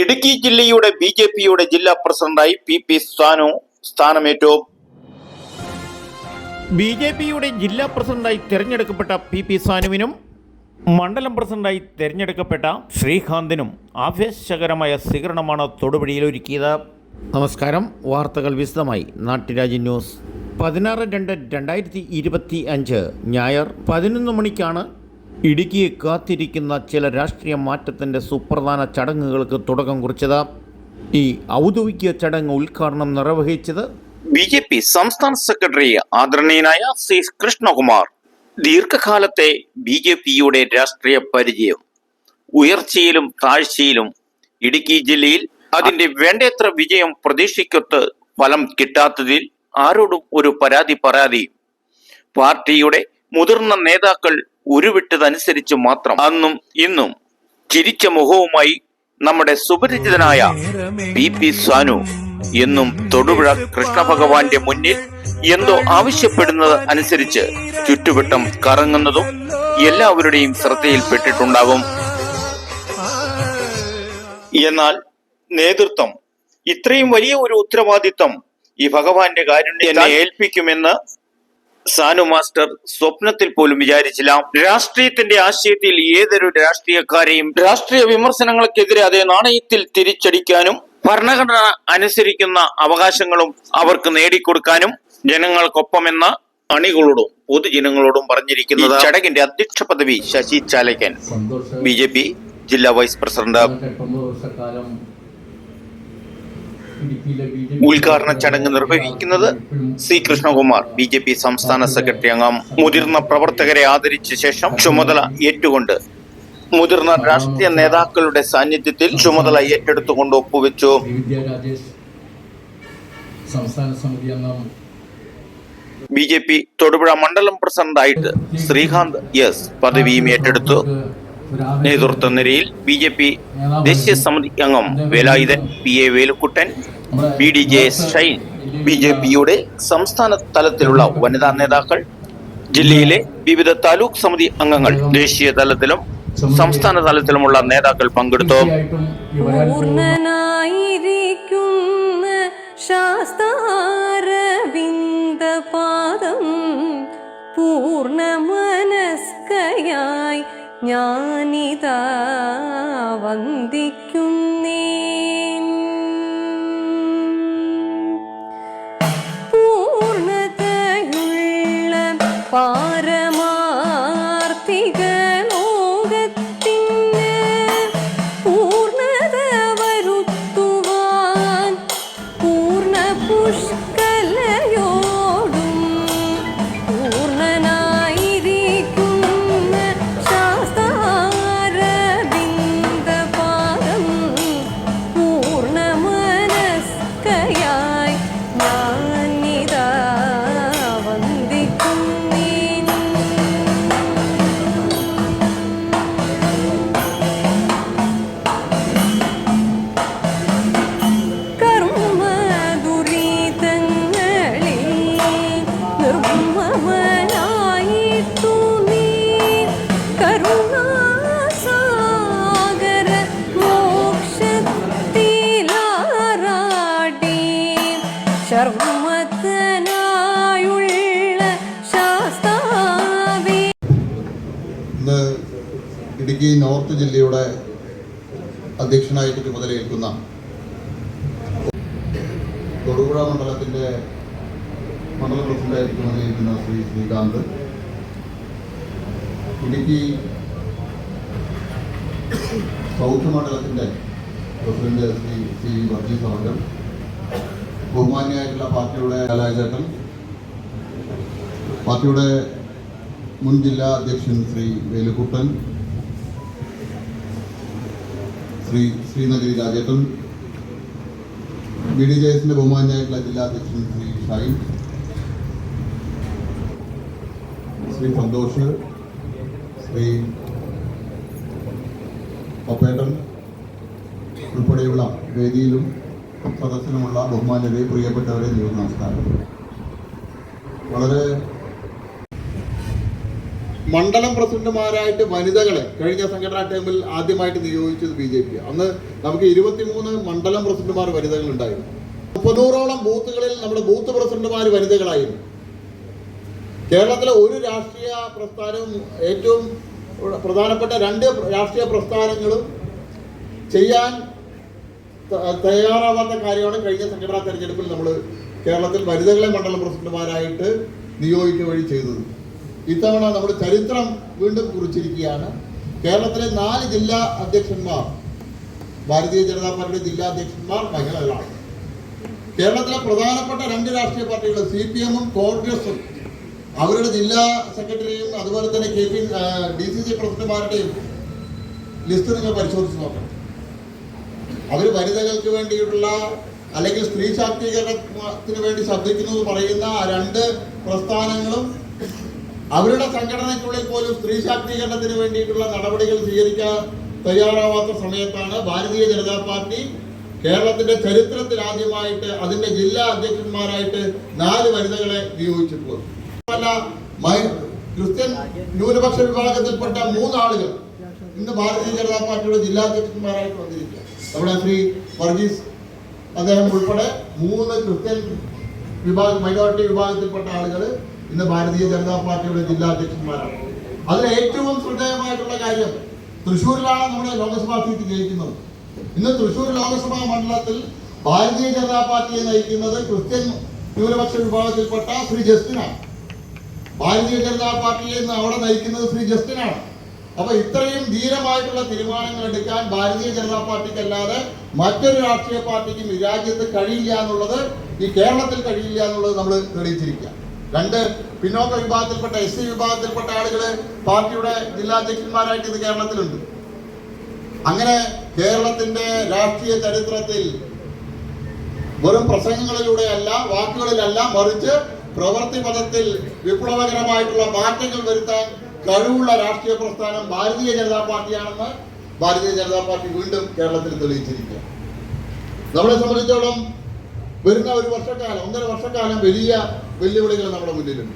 ഇടുക്കി ജില്ലയുടെ ബിജെപിയുടെ ജില്ലാ പ്രസിഡന്റായി പി സാനു സ്ഥാനമേറ്റു. ബിജെപിയുടെ ജില്ലാ പ്രസിഡന്റായി തിരഞ്ഞെടുക്കപ്പെട്ട പി സാനുവിനും മണ്ഡലം പ്രസിഡന്റായി തിരഞ്ഞെടുക്കപ്പെട്ട ശ്രീകാന്തിനും ആവേശകരമായ സ്വീകരണമാണ് തൊടുപുഴയിൽ ഒരുക്കിയത്. നമസ്കാരം, വാർത്തകൾ വിശദമായി. നാട്ടുരാജ്യ ന്യൂസ് 16/2/2025 ഞായർ 11 മണിക്കാണ് ഇടുക്കിയെ കാത്തിരിക്കുന്ന ചില രാഷ്ട്രീയ മാറ്റത്തിൻ്റെ സുപ്രധാന ചടങ്ങുകൾക്ക് തുടക്കം കുറിച്ചത്. ഈ ഔദ്യോഗിക ചടങ്ങ് ഉദ്ഘാടനം നിർവഹിച്ചത് ബിജെപി സംസ്ഥാന സെക്രട്ടറി ആദരണീയനായ സി കൃഷ്ണകുമാർ. ദീർഘകാലത്തെ ബിജെപിയുടെ രാഷ്ട്രീയ പരിചയം, ഉയർച്ചയിലും താഴ്ചയിലും ഇടുക്കി ജില്ലയിൽ അതിന്റെ വേണ്ടത്ര വിജയം പ്രതീക്ഷിക്കൊത്ത് ഫലം കിട്ടാത്തതിൽ ആരോടും ഒരു പരാതി പറയാതെയും പാർട്ടിയുടെ മുതിർന്ന നേതാക്കൾ ഉരുവിട്ടതനുസരിച്ച് മാത്രം അന്നും ഇന്നും ചിരിച്ച മുഖവുമായി നമ്മുടെ സുപരിചിതനായ പി സാനു എന്നും തൊടുപുഴ കൃഷ്ണഭഗവാന്റെ മുന്നിൽ എന്തോ ആവശ്യപ്പെടുന്നത് അനുസരിച്ച് ചുറ്റുവട്ടം കറങ്ങുന്നതും എല്ലാവരുടെയും ശ്രദ്ധയിൽപ്പെട്ടിട്ടുണ്ടാവും. എന്നാൽ നേതൃത്വം ഇത്രയും വലിയ ഒരു ഉത്തരവാദിത്വം ഈ ഭഗവാന്റെ കാരുണ്യത്തെ ഏൽപ്പിക്കുമെന്ന് സാനു മാസ്റ്റർ സ്വപ്നത്തിൽ പോലും വിചാരിച്ചില്ല. രാഷ്ട്രീയത്തിന്റെ ആശയത്തിൽ ഏതൊരു രാഷ്ട്രീയക്കാരെയും രാഷ്ട്രീയ വിമർശനങ്ങൾക്കെതിരെ അതേ നാണയത്തിൽ തിരിച്ചടിക്കാനും ഭരണഘടന അനുസരിക്കുന്ന അവകാശങ്ങളും അവർക്ക് നേടിക്കൊടുക്കാനും ജനങ്ങൾക്കൊപ്പമെന്ന അണികളോടും പൊതുജനങ്ങളോടും പറഞ്ഞിരിക്കുന്നത്. ചടങ്ങിന്റെ അധ്യക്ഷ പദവി ശശി ചാലക്കൻ, ബിജെപി ജില്ലാ വൈസ് പ്രസിഡന്റ്. ഉദ്ഘാടന ചടങ്ങ് നിർവഹിക്കുന്നത് സി കൃഷ്ണകുമാർ, ബിജെപി സംസ്ഥാന സെക്രട്ടറി അംഗം. മുതിർന്ന പ്രവർത്തകരെ ആദരിച്ച ശേഷം ചുമതല ഏറ്റുകൊണ്ട് മുതിർന്ന രാഷ്ട്രീയ നേതാക്കളുടെ സാന്നിധ്യത്തിൽ ചുമതല ഏറ്റെടുത്തുകൊണ്ട് ഒപ്പുവെച്ചു. ബിജെപി തൊടുപുഴ മണ്ഡലം പ്രസിഡന്റായിട്ട് ശ്രീകാന്ത് പദവിയും ഏറ്റെടുത്തു. നേതൃത്വ നിരയിൽ ബിജെപി ദേശീയ സമിതി അംഗം വേലായുധൻ, PA വേലുക്കുട്ടൻ, BDJ ഷൈൻ, ബിജെപിയുടെ സംസ്ഥാന തലത്തിലുള്ള വനിതാ നേതാക്കൾ, ജില്ലയിലെ വിവിധ താലൂക്ക് സമിതി അംഗങ്ങൾ, ദേശീയ തലത്തിലും സംസ്ഥാന തലത്തിലുമുള്ള നേതാക്കൾ പങ്കെടുത്തു. പൂർണ്ണമനസ്കയായി ഞാനിതാ വന്ദിക്കുന്നേ, പൂർണ്ണതയുള്ള പാരമാർത്ഥിക ലോകത്തിന് പൂർണ്ണത വരുത്തുവാൻ പൂർണ്ണ പുഷ്കലയോടും പൂർണ്ണനായിരിക്കുന്ന ശാസ്താരബിന്ദപാദം പൂർണ്ണമനസ്കയായി ഞാനിതാ വന്ദിക്കുന്നേ. കർമ്മദുരിതങ്ങളിൽ നിർമ്മമനായിട്ടു നീ കരുണാസാഗര മോക്ഷത്തിലാറാടി ശർമ്മത്തനായുള്ള ശാസ്താവേ. ഇന്ന് ഇടുക്കി നോർത്ത് ജില്ലയുടെ അധ്യക്ഷനായിട്ട് ചുമതലയേൽക്കുന്ന തൊടുപുഴ മണ്ഡലത്തിൻ്റെ മണ്ഡല പ്രസിഡന്റായിട്ട് ചുമതലയേൽക്കുന്ന ശ്രീകാന്ത്, ഇടുക്കി സൗത്ത് മണ്ഡലത്തിൻ്റെ പ്രസിഡന്റ് ശ്രീ വർഗീസ് അവർ, ബഹുമാന്യായിട്ടുള്ള പാർട്ടിയുടെ കലാചേട്ടൻ, പാർട്ടിയുടെ മുൻ ജില്ലാ അധ്യക്ഷൻ ശ്രീ വേലുക്കുട്ടൻ, ശ്രീനഗരി രാജേട്ടൻ, BDJസിന്റെ ബഹുമാന്യായിട്ടുള്ള ജില്ലാ അധ്യക്ഷൻ ശ്രീ ഷൈൻ, ശ്രീ സന്തോഷ്, ശ്രീ പപ്പേട്ടൻ ഉൾപ്പെടെയുള്ള വേദിയിലും സദസ്സിലുമുള്ള ബഹുമാന്യരെ, പ്രിയപ്പെട്ടവരെ, നമസ്കാരം. വളരെ മണ്ഡലം പ്രസിഡന്റുമാരായിട്ട് വനിതകളെ കഴിഞ്ഞ സംഘടനാ ടൈമിൽ ആദ്യമായിട്ട് നിയോഗിച്ചത് BJP. അന്ന് നമുക്ക് 23 മണ്ഡലം പ്രസിഡന്റുമാർ വനിതകൾ ഉണ്ടായിരുന്നു. 300ഓളം ബൂത്തുകളിൽ നമ്മുടെ ബൂത്ത് പ്രസിഡന്റുമാർ വനിതകളായിരുന്നു. കേരളത്തിലെ ഒരു രാഷ്ട്രീയ പ്രസ്ഥാനവും ഏറ്റവും പ്രധാനപ്പെട്ട 2 രാഷ്ട്രീയ പ്രസ്ഥാനങ്ങളും ചെയ്യാൻ തയ്യാറാവാത്ത കാര്യമാണ് കഴിഞ്ഞ സംഘടനാ തെരഞ്ഞെടുപ്പിൽ നമ്മൾ കേരളത്തിൽ വനിതകളെ മണ്ഡലം പ്രസിഡന്റുമാരായിട്ട് നിയോഗിക്കുക വഴി ചെയ്തത്. ഇത്തവണ നമ്മൾ ചരിത്രം വീണ്ടും കുറിച്ചിരിക്കുകയാണ്. കേരളത്തിലെ 4 ജില്ലാ അധ്യക്ഷന്മാർ, ഭാരതീയ ജനതാ പാർട്ടിയുടെ ജില്ലാ അധ്യക്ഷന്മാർ മഹിളകളാണ്. കേരളത്തിലെ പ്രധാനപ്പെട്ട 2 രാഷ്ട്രീയ പാർട്ടികൾ CPM-ഉം കോൺഗ്രസും അവരുടെ ജില്ലാ സെക്രട്ടറിയും അതുപോലെ തന്നെ DCC പ്രസിഡന്റുമാരുടെയും ലിസ്റ്റ് നിങ്ങൾ പരിശോധിച്ച് നോക്കണം. അവർ വനിതകൾക്ക് വേണ്ടിയിട്ടുള്ള അല്ലെങ്കിൽ സ്ത്രീ ശാക്തീകരണത്തിന് വേണ്ടി ശബ്ദിക്കുന്നു പറയുന്ന ആ 2 പ്രസ്ഥാനങ്ങളും അവരുടെ സംഘടനയ്ക്കുള്ളിൽ പോലും സ്ത്രീ ശാക്തീകരണത്തിന് വേണ്ടിയിട്ടുള്ള നടപടികൾ സ്വീകരിക്കാൻ തയ്യാറാവാത്ത സമയത്താണ് ഭാരതീയ ജനതാ പാർട്ടി കേരളത്തിന്റെ ചരിത്രത്തിൽ ആദ്യമായിട്ട് അതിന്റെ ജില്ലാ അധ്യക്ഷന്മാരായിട്ട് 4 വനിതകളെ നിയോഗിച്ചിട്ടുള്ളത്. ക്രിസ്ത്യൻ ന്യൂനപക്ഷ വിഭാഗത്തിൽപ്പെട്ട 3 ആളുകൾ ഇന്ന് ഭാരതീയ ജനതാ പാർട്ടിയുടെ ജില്ലാ അധ്യക്ഷന്മാരായിട്ട് വന്നിരിക്കുക. നമ്മുടെ ശ്രീ വർഗീസ് അദ്ദേഹം ഉൾപ്പെടെ 3 ക്രിസ്ത്യൻ മൈനോറിറ്റി വിഭാഗത്തിൽപ്പെട്ട ആളുകൾ ഇന്ന് ഭാരതീയ ജനതാ പാർട്ടിയുടെ ജില്ലാ അധ്യക്ഷന്മാരാണ്. അതിൽ ഏറ്റവും ശ്രദ്ധേയമായിട്ടുള്ള കാര്യം തൃശ്ശൂരിലാണ് നമ്മുടെ ലോക്സഭാ സീറ്റ് ജയിക്കുന്നത്. ഇന്ന് തൃശ്ശൂർ ലോക്സഭാ മണ്ഡലത്തിൽ ഭാരതീയ ജനതാ പാർട്ടിയെ നയിക്കുന്നത് ക്രിസ്ത്യൻ ന്യൂനപക്ഷ വിഭാഗത്തിൽപ്പെട്ട ശ്രീ ജസ്റ്റിനാണ്. ഭാരതീയ ജനതാ പാർട്ടിയെ ഇന്ന് അവിടെ നയിക്കുന്നത് ശ്രീ ജസ്റ്റിനാണ്. അപ്പൊ ഇത്രയും ധീരമായിട്ടുള്ള തീരുമാനങ്ങൾ എടുക്കാൻ ഭാരതീയ ജനതാ പാർട്ടിക്കല്ലാതെ മറ്റൊരു രാഷ്ട്രീയ പാർട്ടിക്കും ഈ രാജ്യത്ത് കഴിയില്ല എന്നുള്ളത്, ഈ കേരളത്തിൽ കഴിയില്ല എന്നുള്ളത് നമ്മൾ തെളിയിച്ചിരിക്കുക. 2 പിന്നോക്ക വിഭാഗത്തിൽപ്പെട്ട SC വിഭാഗത്തിൽപ്പെട്ട ആളുകൾ പാർട്ടിയുടെ ജില്ലാ അധ്യക്ഷന്മാരായിട്ട് ഇത് കേരളത്തിലുണ്ട്. അങ്ങനെ കേരളത്തിന്റെ രാഷ്ട്രീയ ചരിത്രത്തിൽ വെറും പ്രസംഗങ്ങളിലൂടെയല്ല, വാക്കുകളിലല്ല, മറിച്ച് പ്രവൃത്തി പദത്തിൽ വിപ്ലവകരമായിട്ടുള്ള മാറ്റങ്ങൾ വരുത്താൻ കഴിവുള്ള രാഷ്ട്രീയ പ്രസ്ഥാനം ഭാരതീയ ജനതാ പാർട്ടിയാണെന്ന് ഭാരതീയ ജനതാ പാർട്ടി വീണ്ടും കേരളത്തിൽ തെളിയിച്ചിരിക്കുക. നമ്മളെ സംബന്ധിച്ചോളം വരുന്ന 1 വർഷക്കാലം 1.5 വർഷക്കാലം വലിയ വെല്ലുവിളികൾ നമ്മുടെ മുന്നിലുണ്ട്.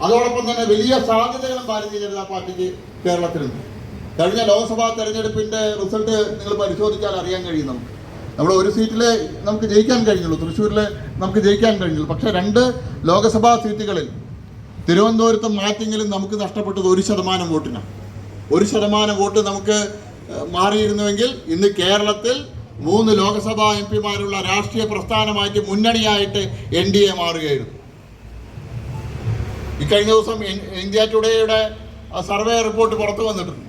അതോടൊപ്പം തന്നെ വലിയ സാധ്യതകളും ഭാരതീയ ജനതാ പാർട്ടിക്ക് കേരളത്തിലുണ്ട്. കഴിഞ്ഞ ലോക്സഭാ തെരഞ്ഞെടുപ്പിന്റെ റിസൾട്ട് നിങ്ങൾ പരിശോധിച്ചാൽ അറിയാൻ കഴിയും. നമ്മുടെ ഒരു സീറ്റിൽ നമുക്ക് ജയിക്കാൻ കഴിഞ്ഞുള്ളൂ, തൃശ്ശൂരിൽ നമുക്ക് ജയിക്കാൻ കഴിഞ്ഞുള്ളൂ. പക്ഷേ 2 ലോക്സഭാ സീറ്റുകളിൽ തിരുവനന്തപുരത്തും മാറ്റിങ്ങിലും നമുക്ക് നഷ്ടപ്പെട്ടത് 1% വോട്ടിനാണ്. 1% വോട്ട് നമുക്ക് മാറിയിരുന്നുവെങ്കിൽ ഇന്ന് കേരളത്തിൽ 3 ലോക്സഭാ MP-മാരുള്ള രാഷ്ട്രീയ പ്രസ്ഥാനമായിട്ട് മുന്നണിയായിട്ട് NDA മാറുകയായിരുന്നു. ഇക്കഴിഞ്ഞ ദിവസം ഇന്ത്യ ടുഡേയുടെ സർവേ റിപ്പോർട്ട് പുറത്തു വന്നിട്ടുണ്ട്.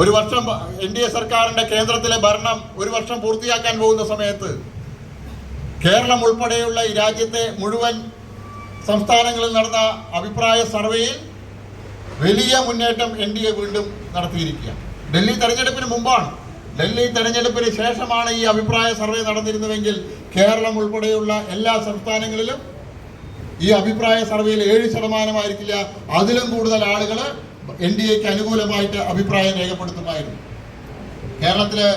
1 വർഷം NDA സർക്കാരിന്റെ കേന്ദ്രത്തിലെ ഭരണം 1 വർഷം പൂർത്തിയാക്കാൻ പോകുന്ന സമയത്ത് കേരളം ഉൾപ്പെടെയുള്ള ഈ രാജ്യത്തെ മുഴുവൻ സംസ്ഥാനങ്ങളിൽ നടന്ന അഭിപ്രായ സർവേയിൽ വലിയ മുന്നേറ്റം NDA വീണ്ടും നടത്തിയിരിക്കുക. ഡൽഹി തെരഞ്ഞെടുപ്പിന് മുമ്പാണ്. ഡൽഹി തെരഞ്ഞെടുപ്പിന് ശേഷമാണ് ഈ അഭിപ്രായ സർവേ നടന്നിരുന്നുവെങ്കിൽ കേരളം ഉൾപ്പെടെയുള്ള എല്ലാ സംസ്ഥാനങ്ങളിലും ഈ അഭിപ്രായ സർവേയിൽ 7% അതിലും കൂടുതൽ ആളുകൾ NDAക്ക് അനുകൂലമായിട്ട് അഭിപ്രായം രേഖപ്പെടുത്തുമായിരുന്നു. കേരളത്തിലെ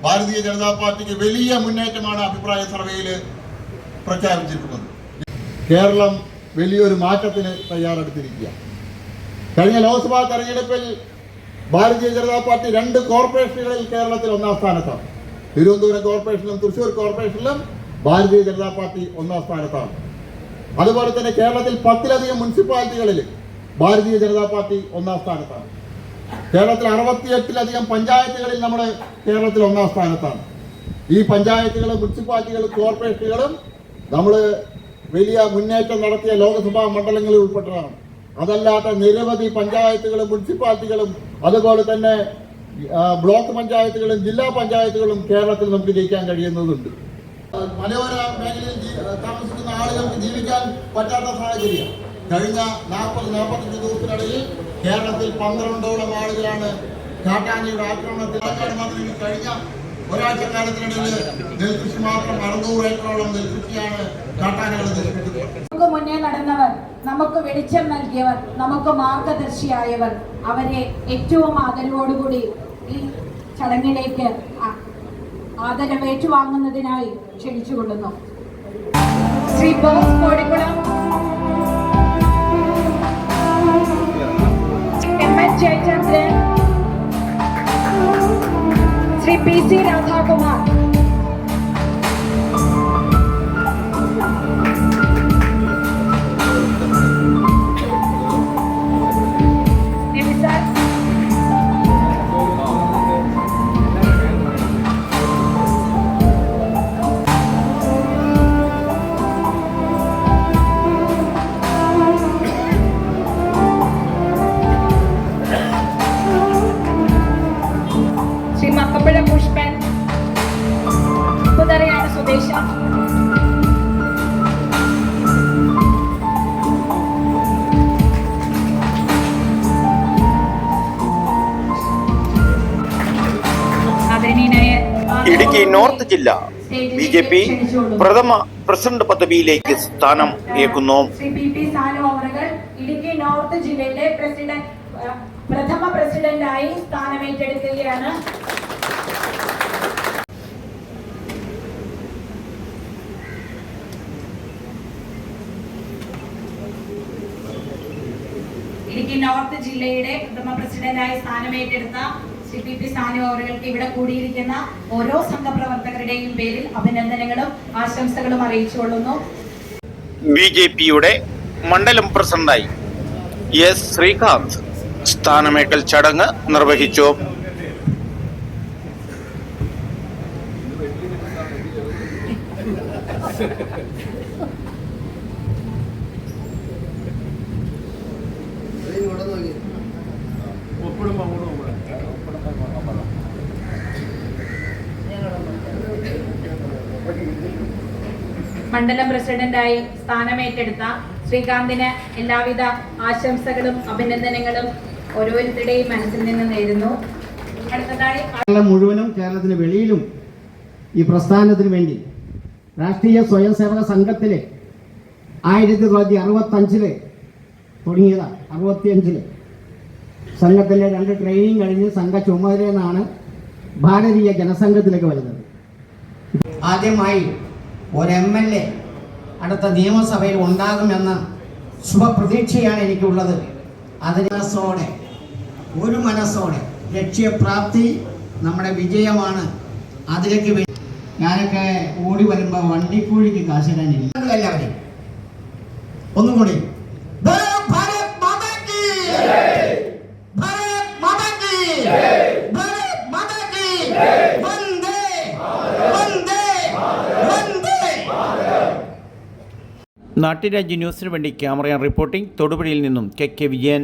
ഭാരതീയ ജനതാ പാർട്ടിക്ക് വലിയ മുന്നേറ്റമാണ് അഭിപ്രായ സർവേയിൽ പ്രഖ്യാപിച്ചിട്ടുള്ളത്. കേരളം വലിയൊരു മാറ്റത്തിന് തയ്യാറെടുത്തിരിക്കുക. കഴിഞ്ഞ ലോക്സഭാ തെരഞ്ഞെടുപ്പിൽ ഭാരതീയ ജനതാ പാർട്ടി 2 കോർപ്പറേഷനുകളിൽ കേരളത്തിൽ 1-ാം സ്ഥാനത്താണ്. തിരുവനന്തപുരം കോർപ്പറേഷനിലും തൃശ്ശൂർ കോർപ്പറേഷനിലും ഭാരതീയ ജനതാ പാർട്ടി 1-ാം സ്ഥാനത്താണ്. അതുപോലെ തന്നെ കേരളത്തിൽ 10-ലധികം മുനിസിപ്പാലിറ്റികളിൽ ഭാരതീയ ജനതാ പാർട്ടി 1-ാം സ്ഥാനത്താണ്. കേരളത്തിൽ 68-ലധികം പഞ്ചായത്തുകളിൽ നമ്മൾ കേരളത്തിൽ 1-ാം സ്ഥാനത്താണ്. ഈ പഞ്ചായത്തുകളും മുനിസിപ്പാലിറ്റികളും കോർപ്പറേഷനുകളും നമ്മൾ വലിയ മുന്നേറ്റം നടത്തിയ ലോക്സഭാ മണ്ഡലങ്ങളിൽ ഉൾപ്പെട്ടതാണ്. അതല്ലാത്ത നിരവധി പഞ്ചായത്തുകളും മുനിസിപ്പാലിറ്റികളും അതുപോലെ തന്നെ ബ്ലോക്ക് പഞ്ചായത്തുകളും ജില്ലാ പഞ്ചായത്തുകളും കേരളത്തിൽ നമുക്ക് ജയിക്കാൻ കഴിയുന്നതുണ്ട്. മലയോര മേഖലയിൽ താമസിക്കുന്ന ആളുകൾക്ക് ജീവിക്കാൻ പറ്റാത്ത സാഹചര്യം. കഴിഞ്ഞ 40-45 ദിവസത്തിനിടയിൽ കേരളത്തിൽ 12ഓളം ആളുകളാണ് കാട്ടാനയുടെ ആക്രമണത്തിൽ. കഴിഞ്ഞ ഒരാഴ്ചക്കാലത്തിനിടയിൽ നെൽകൃഷി മാത്രം 600 ഏക്കറോളം നെൽകൃഷിയാണ് കാട്ടാനകൾ നശിപ്പിക്കുന്നത്. നമുക്ക് മുന്നേ നടന്നവർ, നമുക്ക് വെളിച്ചം നൽകിയവർ, നമുക്ക് മാർഗദർശിയായവർ, അവരെ ഏറ്റവും ആദരവോടുകൂടി ഈ ചടങ്ങിലേക്ക് ആദരവ് ഏറ്റുവാങ്ങുന്നതിനായി ക്ഷണിച്ചുകൊള്ളുന്നു. ശ്രീ ബോസ് കോടിക്കുളം, ഐറ്റംസിലെ ശ്രീ PC രാധാകുമാർ, ശ്രീ മക്കമ്പഴ പുഷ്പൻ, പുതറയാണ് സ്വദേശം. ഇടുക്കി നോർത്ത് ജില്ല BJP പ്രഥമ പ്രസിഡന്റ് പദവിയിലേക്ക് സ്ഥാനം ഏകുന്നു. ശ്രീ PP സാനു അവറുകൾ ഇടുക്കി നോർത്ത് ജില്ലയിലെ പ്രഥമ പ്രസിഡന്റായി സ്ഥാനമേറ്റെടുക്കുകയാണ്. ഇടുക്കി നോർത്ത് ജില്ലയുടെ പ്രഥമ പ്രസിഡന്റായി സ്ഥാനമേറ്റെടുത്ത ശ്രീ PP സാനു അവറുകൾക്ക് ഇവിടെ കൂടിയിരിക്കുന്ന ഓരോ സംഘപ്രവർത്തകരുടെയും പേരിൽ അഭിനന്ദനങ്ങളും ആശംസകളും അറിയിച്ചുകൊള്ളുന്നു. BJPയുടെ മണ്ഡലം പ്രസിഡന്റായി S. ശ്രീകാന്ത് സ്ഥാനമേറ്റൽ ചടങ്ങ് നിർവഹിച്ചു. മണ്ഡലം പ്രസിഡന്റായി സ്ഥാനമേറ്റെടുത്ത ശ്രീകാന്തിന് എല്ലാവിധ ആശംസകളും അഭിനന്ദനങ്ങളും ഓരോരുത്തരുടെയും മനസ്സിൽ നിന്ന് നേരുന്നു. അടുത്തതായി കേരളം മുഴുവനും കേരളത്തിന് വെളിയിലും ഈ പ്രസ്ഥാനത്തിന് വേണ്ടി രാഷ്ട്രീയ സ്വയം സേവക സംഘത്തിലെ 1965 തുടങ്ങിയതാണ്. 65 സംഘത്തിലെ 2 ട്രെയിനിങ് കഴിഞ്ഞ് സംഘ ചുമതലയെന്നാണ് ഭാരതീയ ജനസംഘത്തിലേക്ക് വരുന്നത്. ആദ്യമായി ഒരു MLA അടുത്ത നിയമസഭയിൽ ഉണ്ടാകുമെന്ന ശുഭപ്രതീക്ഷയാണ് എനിക്കുള്ളത്. അതിന് ഒരു മനസ്സോടെ ലക്ഷ്യപ്രാപ്തി നമ്മുടെ വിജയമാണ്. അതിലേക്ക് ഞാനൊക്കെ ഓടി വരുമ്പോൾ വണ്ടിക്കൂലിക്ക് കാശിടാനില്ല. എല്ലാവരെയും ഒന്നുകൂടി നാട്ടുരാജ്യ ന്യൂസിന് വേണ്ടി ക്യാമറ റിപ്പോർട്ടിംഗ് തൊടുപുഴയിൽ നിന്നും KK വിജയൻ.